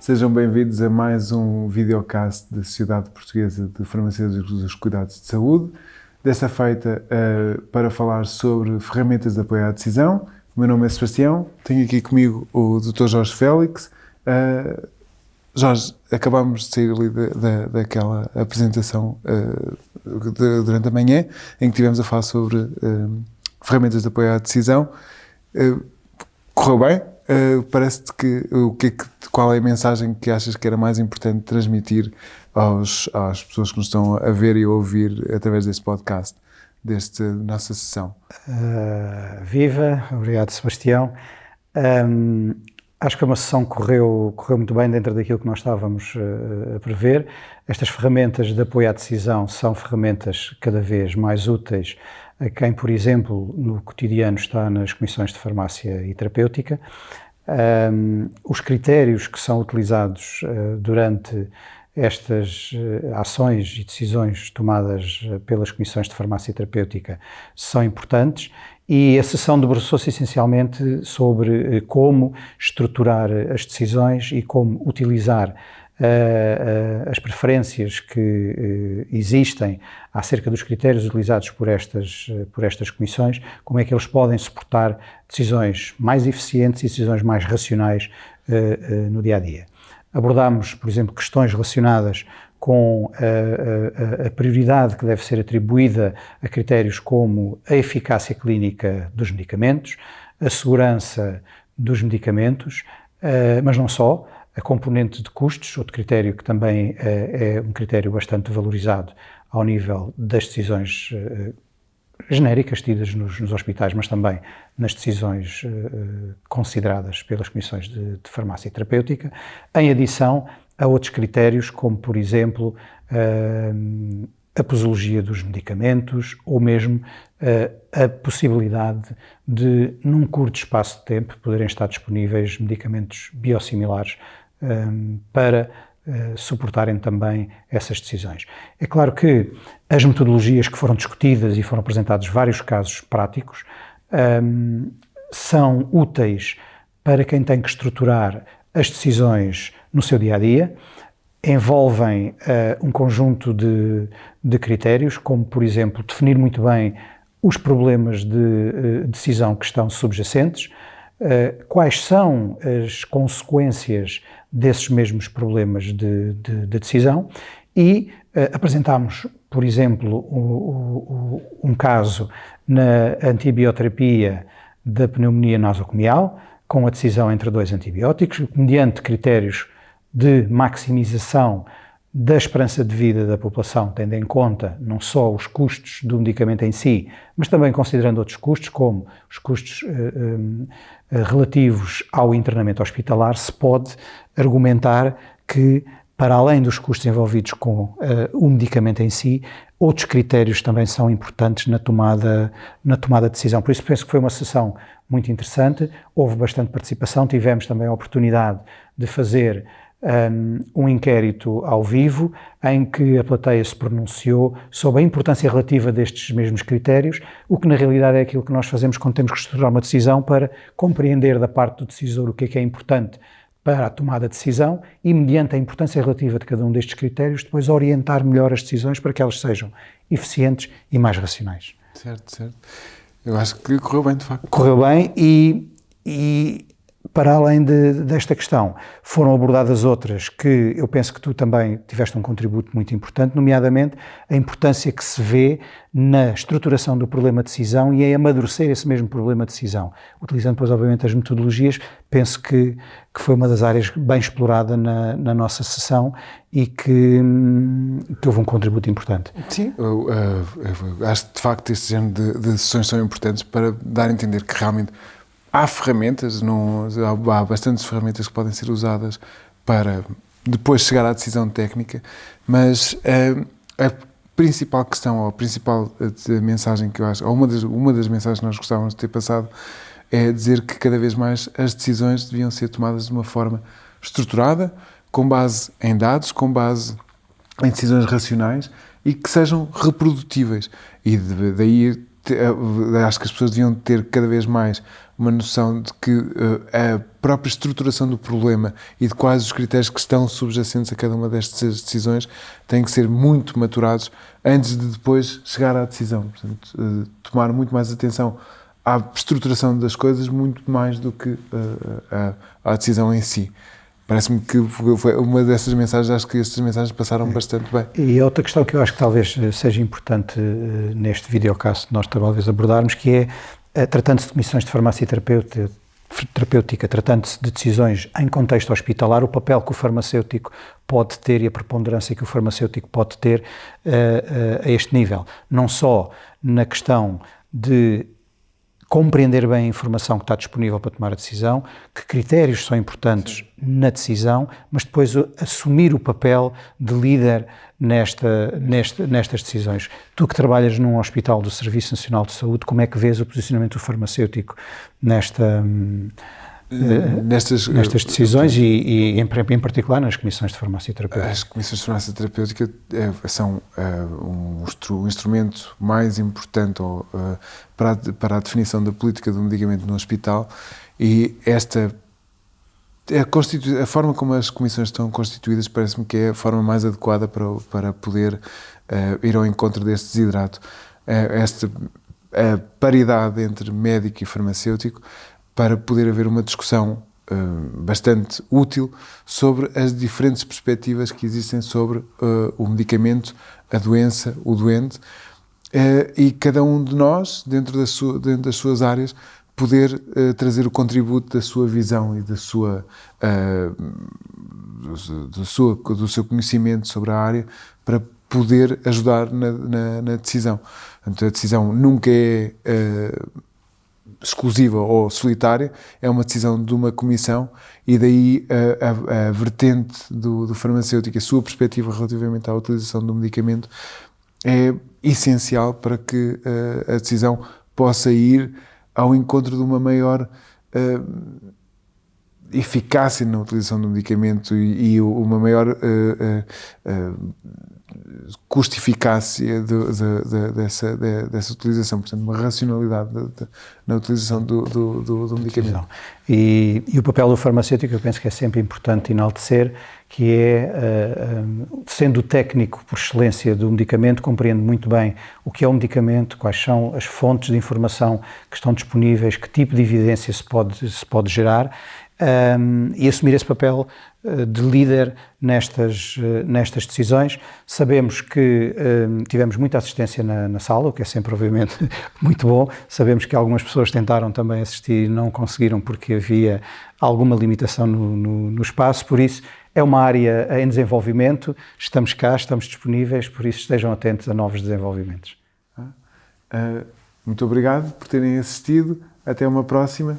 Sejam bem-vindos a mais um videocast da Sociedade Portuguesa de Farmacêuticos dos Cuidados de Saúde. Desta feita para falar sobre ferramentas de apoio à decisão. O meu nome é Sebastião, tenho aqui comigo o Dr. Jorge Félix. Jorge, acabámos de sair ali daquela apresentação durante a manhã, em que tivemos a falar sobre ferramentas de apoio à decisão. Correu bem? Parece-te qual é a mensagem que achas que era mais importante transmitir às pessoas que nos estão a ver e a ouvir através deste podcast, desta nossa sessão? Viva, obrigado Sebastião. Acho que uma sessão correu muito bem dentro daquilo que nós estávamos a prever. Estas ferramentas de apoio à decisão são ferramentas cada vez mais úteis a quem, por exemplo, no cotidiano está nas comissões de farmácia e terapêutica. Os critérios que são utilizados durante estas ações e decisões tomadas pelas comissões de farmácia e terapêutica são importantes e a sessão debruçou-se essencialmente sobre como estruturar as decisões e como utilizar as preferências que existem acerca dos critérios utilizados por estas comissões, como é que eles podem suportar decisões mais eficientes e decisões mais racionais no dia-a-dia. Abordámos, por exemplo, questões relacionadas com a prioridade que deve ser atribuída a critérios como a eficácia clínica dos medicamentos, a segurança dos medicamentos, mas não só, a componente de custos, outro critério que também é um critério bastante valorizado ao nível das decisões genéricas tidas nos hospitais, mas também nas decisões consideradas pelas comissões de farmácia e terapêutica, em adição a outros critérios, como, por exemplo, a posologia dos medicamentos ou mesmo a possibilidade de, num curto espaço de tempo, poderem estar disponíveis medicamentos biosimilares para suportarem também essas decisões. É claro que as metodologias que foram discutidas e foram apresentados vários casos práticos são úteis para quem tem que estruturar as decisões no seu dia-a-dia, envolvem um conjunto de critérios, como, por exemplo, definir muito bem os problemas de decisão que estão subjacentes, quais são as consequências desses mesmos problemas de decisão e apresentámos, por exemplo, um caso na antibioterapia da pneumonia nosocomial, com a decisão entre dois antibióticos, mediante critérios de maximização da esperança de vida da população, tendo em conta não só os custos do medicamento em si, mas também considerando outros custos, como os custos relativos ao internamento hospitalar, se pode argumentar que, para além dos custos envolvidos com o medicamento em si, outros critérios também são importantes na tomada de decisão. Por isso penso que foi uma sessão muito interessante, houve bastante participação, tivemos também a oportunidade de fazer um inquérito ao vivo em que a plateia se pronunciou sobre a importância relativa destes mesmos critérios, o que na realidade é aquilo que nós fazemos quando temos que estruturar uma decisão para compreender da parte do decisor o que é importante para a tomada de decisão e, mediante a importância relativa de cada um destes critérios, depois orientar melhor as decisões para que elas sejam eficientes e mais racionais. Certo. Eu acho que correu bem, de facto. Correu bem e para além desta questão, foram abordadas outras que eu penso que tu também tiveste um contributo muito importante, nomeadamente a importância que se vê na estruturação do problema de decisão e em amadurecer esse mesmo problema de decisão. Utilizando, pois, obviamente, as metodologias, penso que foi uma das áreas bem explorada na nossa sessão e que houve um contributo importante. Sim, eu acho que, de facto, este género de sessões são importantes para dar a entender que realmente há ferramentas, há bastantes ferramentas que podem ser usadas para depois chegar à decisão técnica, mas a principal questão, ou a principal mensagem que eu acho, ou uma das mensagens que nós gostávamos de ter passado, é dizer que cada vez mais as decisões deviam ser tomadas de uma forma estruturada, com base em dados, com base em decisões racionais e que sejam reprodutíveis. E daí acho que as pessoas deviam ter cada vez mais uma noção de que a própria estruturação do problema e de quais os critérios que estão subjacentes a cada uma destas decisões têm que ser muito maturados antes de depois chegar à decisão. Portanto, tomar muito mais atenção à estruturação das coisas, muito mais do que à decisão em si. Parece-me que foi uma dessas mensagens, acho que estas mensagens passaram bastante bem. E outra questão que eu acho que talvez seja importante neste videocast nós talvez abordarmos, que é, tratando-se de comissões de farmácia terapêutica, tratando-se de decisões em contexto hospitalar, o papel que o farmacêutico pode ter e a preponderância que o farmacêutico pode ter a este nível. Não só na questão de compreender bem a informação que está disponível para tomar a decisão, que critérios são importantes na decisão, mas depois assumir o papel de líder nestas decisões. Tu que trabalhas num hospital do Serviço Nacional de Saúde, como é que vês o posicionamento do farmacêutico nestas decisões e em particular nas comissões de farmácia terapêutica? As comissões de farmácia terapêutica são um instrumento mais importante para a definição da política do medicamento no hospital, e a forma como as comissões estão constituídas parece-me que é a forma mais adequada para poder ir ao encontro deste desidrato. A paridade entre médico e farmacêutico, para poder haver uma discussão bastante útil sobre as diferentes perspectivas que existem sobre o medicamento, a doença, o doente, e cada um de nós, dentro das suas áreas, poder trazer o contributo da sua visão e do seu conhecimento sobre a área para poder ajudar na decisão. Portanto, a decisão nunca é exclusiva ou solitária, é uma decisão de uma comissão, e daí a vertente do farmacêutico, a sua perspectiva relativamente à utilização do medicamento é essencial para que a decisão possa ir ao encontro de uma maior eficácia na utilização do medicamento e uma maior custo-eficácia dessa utilização, portanto, uma racionalidade na utilização do medicamento. E o papel do farmacêutico, eu penso que é sempre importante enaltecer, que é, sendo o técnico por excelência do medicamento, compreende muito bem o que é o medicamento, quais são as fontes de informação que estão disponíveis, que tipo de evidência se pode gerar, e assumir esse papel de líder nestas decisões. Sabemos que tivemos muita assistência na sala, o que é sempre, obviamente, muito bom. Sabemos que algumas pessoas tentaram também assistir e não conseguiram porque havia alguma limitação no espaço, por isso é uma área em desenvolvimento, estamos cá, estamos disponíveis, por isso estejam atentos a novos desenvolvimentos. Muito obrigado por terem assistido, até uma próxima.